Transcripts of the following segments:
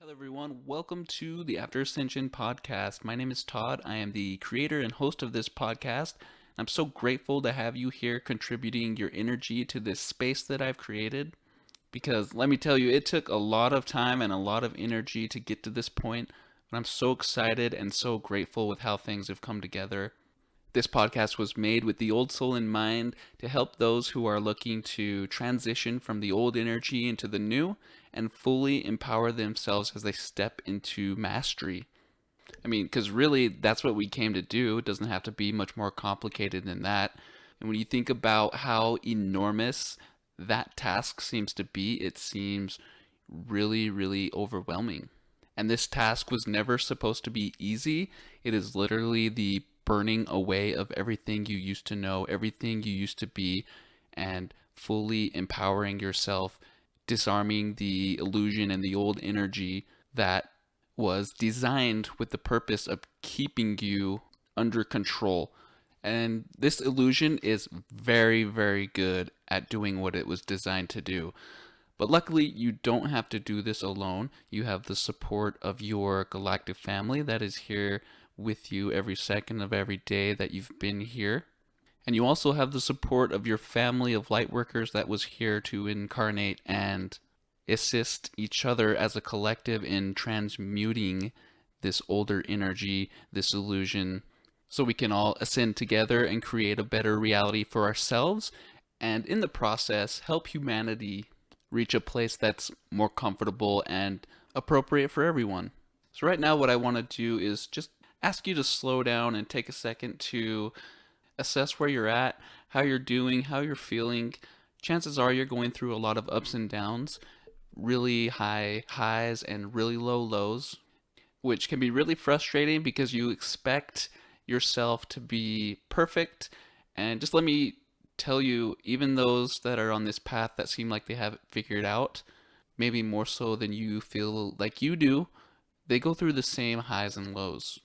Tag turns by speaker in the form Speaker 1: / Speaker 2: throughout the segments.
Speaker 1: Hello, everyone. Welcome to the After Ascension Podcast. My name is Todd. I am the creator and host of this podcast. I'm so grateful to have you here contributing your energy to this space that I've created. Because let me tell you, it took a lot of time and a lot of energy to get to this point. But I'm so excited and so grateful with how things have come together. This podcast was made with the old soul in mind to help those who are looking to transition from the old energy into the new and fully empower themselves as they step into mastery. I mean, because really, that's what we came to do. It doesn't have to be much more complicated than that. And when you think about how enormous that task seems to be, it seems really, really overwhelming. And this task was never supposed to be easy. It is literally the burning away of everything you used to know, everything you used to be, and fully empowering yourself, disarming the illusion and the old energy that was designed with the purpose of keeping you under control. And this illusion is very, very good at doing what it was designed to do. But luckily, you don't have to do this alone. You have the support of your galactic family that is here with you every second of every day that you've been here. And you also have the support of your family of light workers that was here to incarnate and assist each other as a collective in transmuting this older energy, this illusion, so we can all ascend together and create a better reality for ourselves, and in the process, help humanity reach a place that's more comfortable and appropriate for everyone. So right now, what I want to do is just ask you to slow down and take a second to assess where you're at, how you're doing, how you're feeling. Chances are you're going through a lot of ups and downs, really high highs and really low lows, which can be really frustrating because you expect yourself to be perfect. And just let me tell you, even those that are on this path that seem like they have it figured out, maybe more so than you feel like you do, they go through the same highs and lows.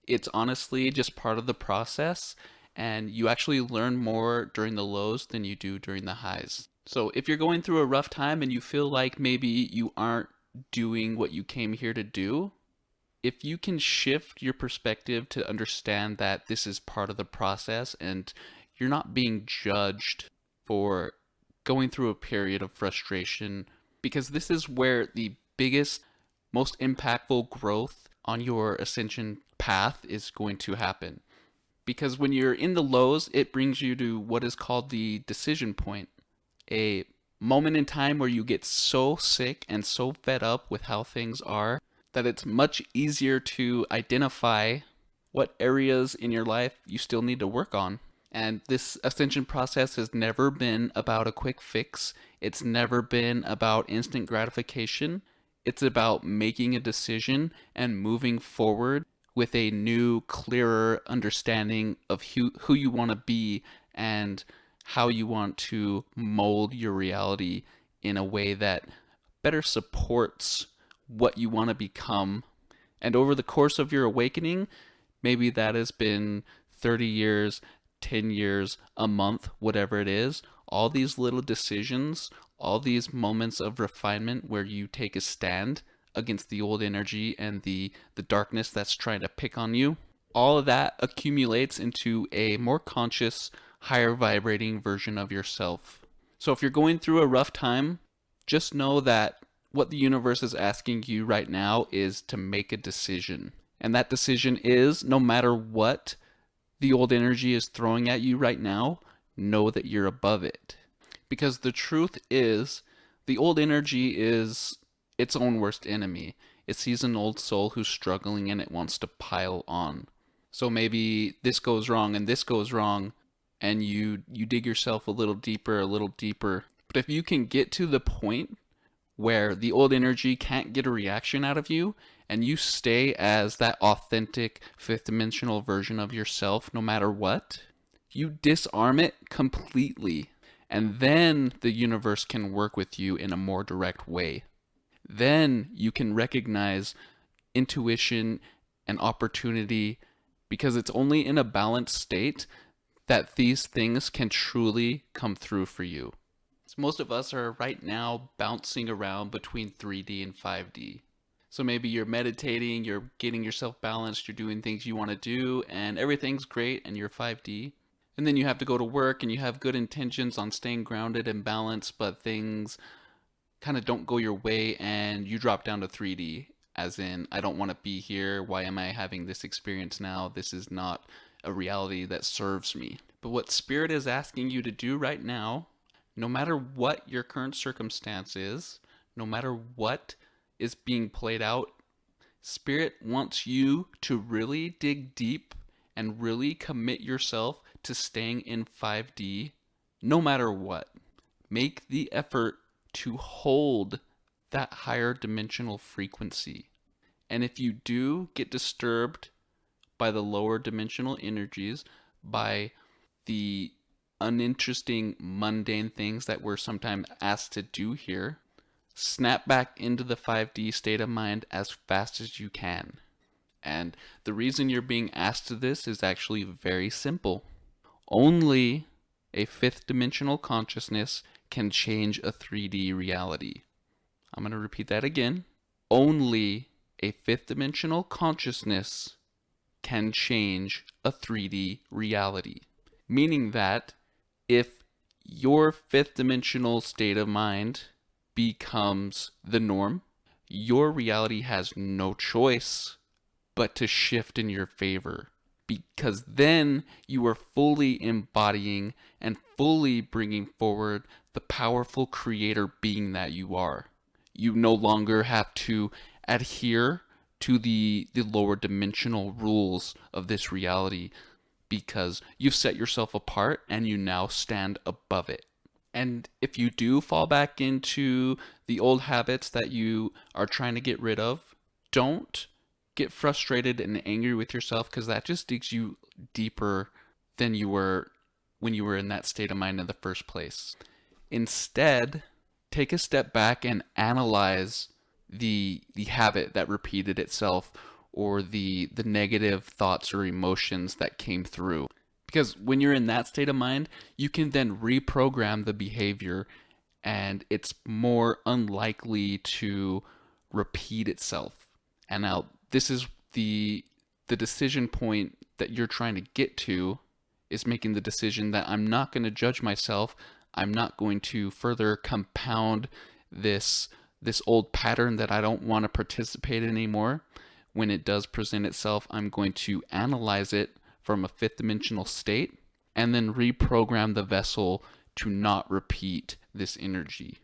Speaker 1: It's honestly just part of the process, and you actually learn more during the lows than you do during the highs. So if you're going through a rough time and you feel like maybe you aren't doing what you came here to do, if you can shift your perspective to understand that this is part of the process and you're not being judged for going through a period of frustration, because this is where the biggest, most impactful growth on your ascension path is going to happen. Because when you're in the lows, it brings you to what is called the decision point, a moment in time where you get so sick and so fed up with how things are that it's much easier to identify what areas in your life you still need to work on. And this ascension process has never been about a quick fix. It's never been about instant gratification. It's about making a decision and moving forward with a new, clearer understanding of who you want to be and how you want to mold your reality in a way that better supports what you want to become. And over the course of your awakening, maybe that has been 30 years, 10 years, a month, whatever it is, all these little decisions, all these moments of refinement where you take a stand against the old energy and the darkness that's trying to pick on you, all of that accumulates into a more conscious, higher vibrating version of yourself. So if you're going through a rough time, just know that what the universe is asking you right now is to make a decision. And that decision is, no matter what the old energy is throwing at you right now, know that you're above it. Because the truth is, the old energy is its own worst enemy. It sees an old soul who's struggling and it wants to pile on. So maybe this goes wrong and this goes wrong, and you dig yourself a little deeper, a little deeper. But if you can get to the point where the old energy can't get a reaction out of you, and you stay as that authentic fifth dimensional version of yourself no matter what, you disarm it completely. And then the universe can work with you in a more direct way. Then you can recognize intuition and opportunity, because it's only in a balanced state that these things can truly come through for you. So most of us are right now bouncing around between 3D and 5D. So maybe you're meditating, you're getting yourself balanced, you're doing things you want to do, and everything's great, and you're 5D. And then you have to go to work, and you have good intentions on staying grounded and balanced, but things kind of don't go your way, and you drop down to 3D. As in, I don't want to be here. Why am I having this experience now? This is not a reality that serves me. But what Spirit is asking you to do right now, no matter what your current circumstance is, no matter what is being played out, Spirit wants you to really dig deep and really commit yourself to staying in 5D no matter what. Make the effort to hold that higher dimensional frequency. And if you do get disturbed by the lower dimensional energies, by the uninteresting, mundane things that we're sometimes asked to do here, snap back into the 5D state of mind as fast as you can. And the reason you're being asked to this is actually very simple. Only a fifth dimensional consciousness can change a 3D reality. I'm going to repeat that again. Only a fifth dimensional consciousness can change a 3D reality. Meaning that if your fifth dimensional state of mind becomes the norm, your reality has no choice but to shift in your favor. Because then you are fully embodying and fully bringing forward the powerful creator being that you are. You no longer have to adhere to the lower dimensional rules of this reality, because you've set yourself apart and you now stand above it. And if you do fall back into the old habits that you are trying to get rid of, don't get frustrated and angry with yourself, because that just digs you deeper than you were when you were in that state of mind in the first place. Instead, take a step back and analyze the habit that repeated itself, or the negative thoughts or emotions that came through. Because when you're in that state of mind, you can then reprogram the behavior, and it's more unlikely to repeat itself. And now this is the decision point that you're trying to get to, is making the decision that I'm not going to judge myself. I'm not going to further compound this old pattern that I don't want to participate in anymore. When it does present itself, I'm going to analyze it from a fifth dimensional state and then reprogram the vessel to not repeat this energy.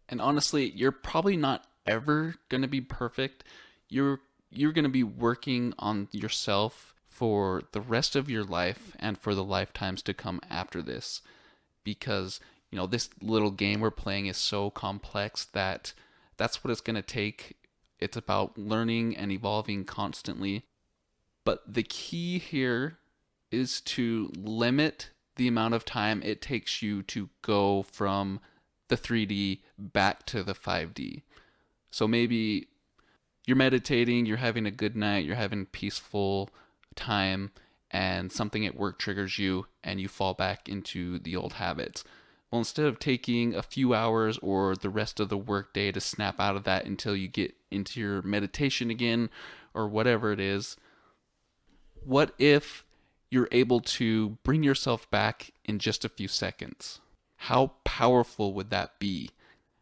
Speaker 1: And honestly, you're probably not ever going to be perfect. You're going to be working on yourself for the rest of your life and for the lifetimes to come after this, because this little game we're playing is so complex that that's what it's going to take. It's about learning and evolving constantly. But the key here is to limit the amount of time it takes you to go from the 3D back to the 5D. So maybe you're meditating, you're having a good night, you're having peaceful time, and something at work triggers you and you fall back into the old habits. Well, instead of taking a few hours or the rest of the workday to snap out of that until you get into your meditation again or whatever it is, what if you're able to bring yourself back in just a few seconds? How powerful would that be?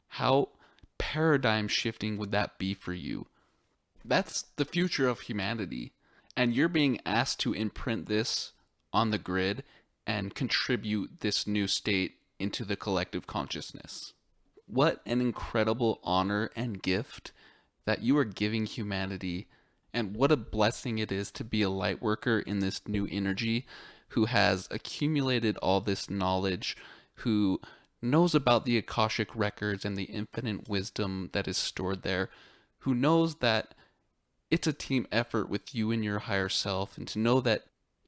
Speaker 1: How paradigm shifting would that be for you? That's the future of humanity. And you're being asked to imprint this on the grid and contribute this new state into the collective consciousness. What an incredible honor and gift that you are giving humanity, and what a blessing it is to be a light worker in this new energy who has accumulated all this knowledge, who knows about the Akashic records and the infinite wisdom that is stored there, who knows that it's a team effort with you and your higher self, and to know that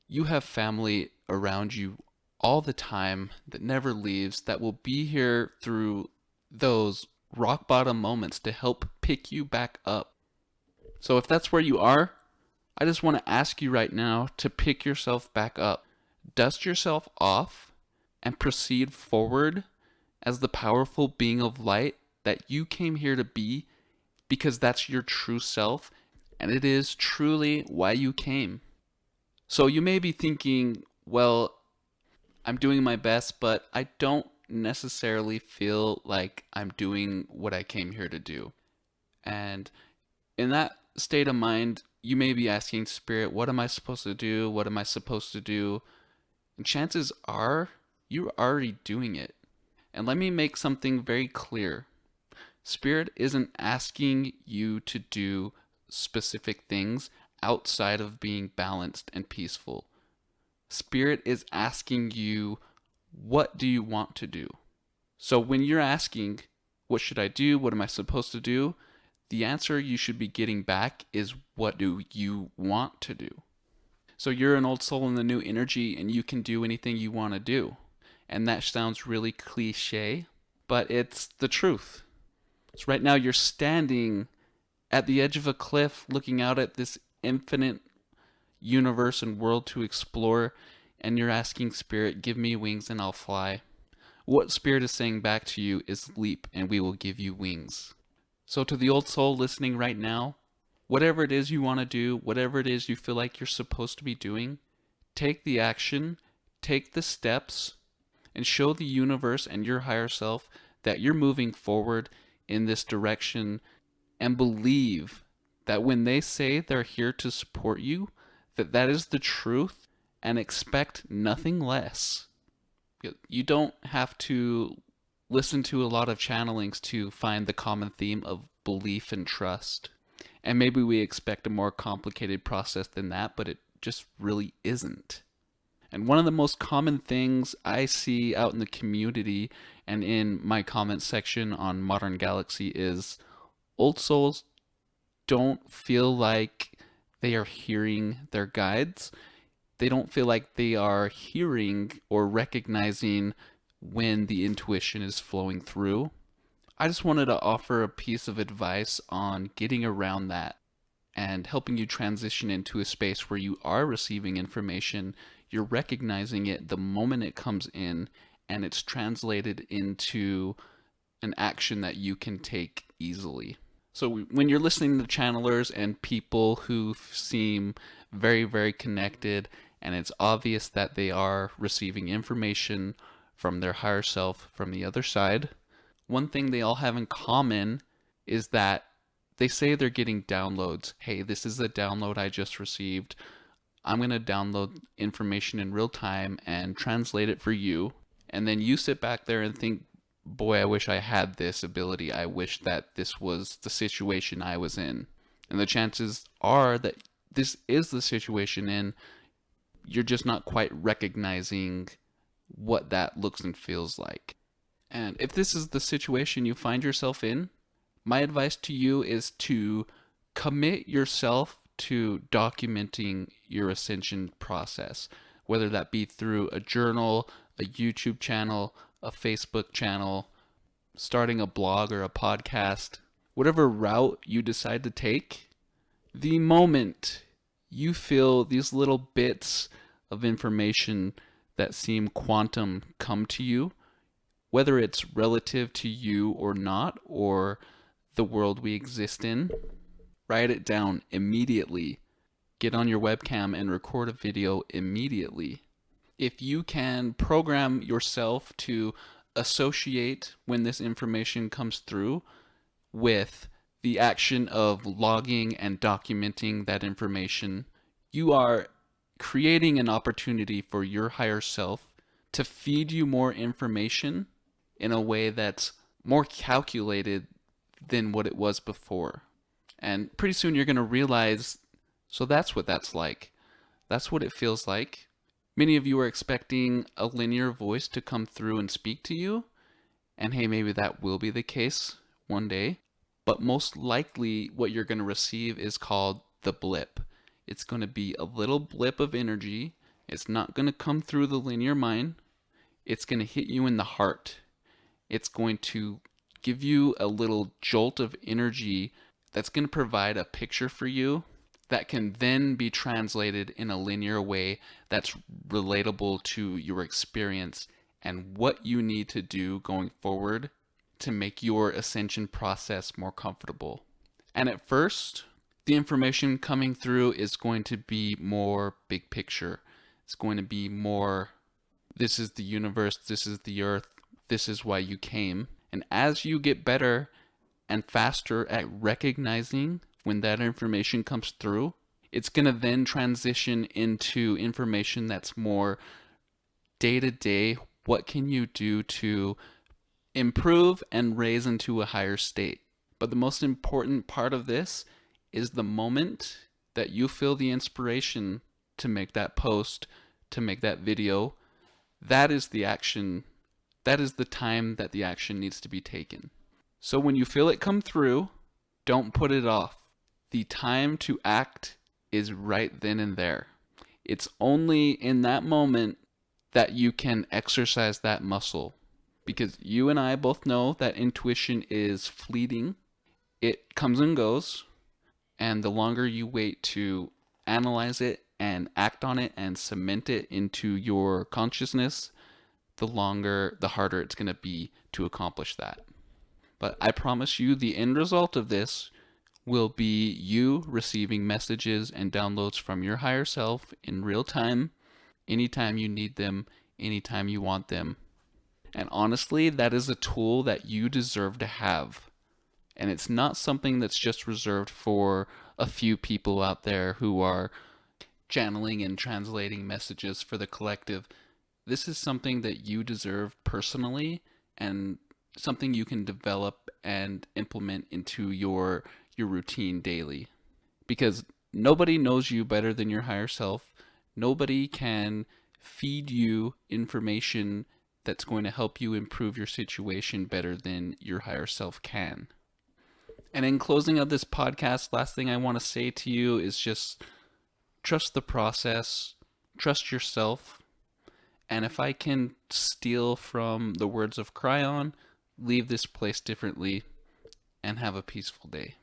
Speaker 1: you have family around you all the time that never leaves, that will be here through those rock bottom moments to help pick you back up. So if that's where you are, I just want to ask you right now to pick yourself back up, dust yourself off, and proceed forward as the powerful being of light that you came here to be because that's your true self, and it is truly why you came. So you may be thinking, well, I'm doing my best, but I don't necessarily feel like I'm doing what I came here to do. And in that state of mind, you may be asking Spirit, what am I supposed to do? What am I supposed to do? And chances are you're already doing it. And let me make something very clear. Spirit isn't asking you to do specific things outside of being balanced and peaceful. Spirit is asking you, what do you want to do? So when you're asking, what should I do? What am I supposed to do? The answer you should be getting back is, what do you want to do? So you're an old soul in the new energy, and you can do anything you want to do. And that sounds really cliche, but it's the truth. So right now you're standing at the edge of a cliff looking out at this infinite universe and world to explore, and you're asking Spirit, give me wings and I'll fly. What Spirit is saying back to you is, leap and we will give you wings. So to the old soul listening right now, whatever it is you want to do, whatever it is you feel like you're supposed to be doing, take the action, take the steps, and show the universe and your higher self that you're moving forward in this direction, and believe that when they say they're here to support you, that is the truth, and expect nothing less. You don't have to listen to a lot of channelings to find the common theme of belief and trust. And maybe we expect a more complicated process than that, but it just really isn't. And one of the most common things I see out in the community and in my comment section on Modern Galaxy is old souls don't feel like they are hearing their guides. They don't feel like they are hearing or recognizing when the intuition is flowing through. I just wanted to offer a piece of advice on getting around that and helping you transition into a space where you are receiving information, you're recognizing it the moment it comes in, and it's translated into an action that you can take easily. So when you're listening to channelers and people who seem very, very connected, and it's obvious that they are receiving information from their higher self from the other side, one thing they all have in common is that they say they're getting downloads. Hey, this is a download I just received. I'm going to download information in real time and translate it for you. And then you sit back there and think, boy, I wish I had this ability. I wish that this was the situation I was in. And the chances are that this is the situation, and you're just not quite recognizing what that looks and feels like. And if this is the situation you find yourself in, my advice to you is to commit yourself to documenting your ascension process, whether that be through a journal, a YouTube channel, a Facebook channel, starting a blog or a podcast, whatever route you decide to take. The moment you feel these little bits of information that seem quantum come to you, whether it's relative to you or not, or the world we exist in, write it down immediately. Get on your webcam and record a video immediately. If you can program yourself to associate when this information comes through with the action of logging and documenting that information, you are creating an opportunity for your higher self to feed you more information in a way that's more calculated than what it was before. And pretty soon you're going to realize, so that's what that's like. That's what it feels like. Many of you are expecting a linear voice to come through and speak to you. And hey, maybe that will be the case one day. But most likely what you're going to receive is called the blip. It's going to be a little blip of energy. It's not going to come through the linear mind. It's going to hit you in the heart. It's going to give you a little jolt of energy that's going to provide a picture for you that can then be translated in a linear way that's relatable to your experience and what you need to do going forward to make your ascension process more comfortable. And at first, the information coming through is going to be more big picture. It's going to be more, this is the universe, this is the earth, this is why you came. And as you get better and faster at recognizing when that information comes through, it's going to then transition into information that's more day to day. What can you do to improve and raise into a higher state? But the most important part of this is the moment that you feel the inspiration to make that post, to make that video. That is the action. That is the time that the action needs to be taken. So when you feel it come through, don't put it off. The time to act is right then and there. It's only in that moment that you can exercise that muscle. Because you and I both know that intuition is fleeting. It comes and goes. And the longer you wait to analyze it and act on it and cement it into your consciousness, the harder it's going to be to accomplish that. But I promise you, the end result of this will be you receiving messages and downloads from your higher self in real time, anytime you need them, anytime you want them. And honestly, that is a tool that you deserve to have. And it's not something that's just reserved for a few people out there who are channeling and translating messages for the collective. This is something that you deserve personally, and something you can develop and implement into your routine daily. Because nobody knows you better than your higher self. Nobody can feed you information that's going to help you improve your situation better than your higher self can. And in closing of this podcast, last thing I want to say to you is just trust the process, trust yourself, and if I can steal from the words of Cryon, leave this place differently and have a peaceful day.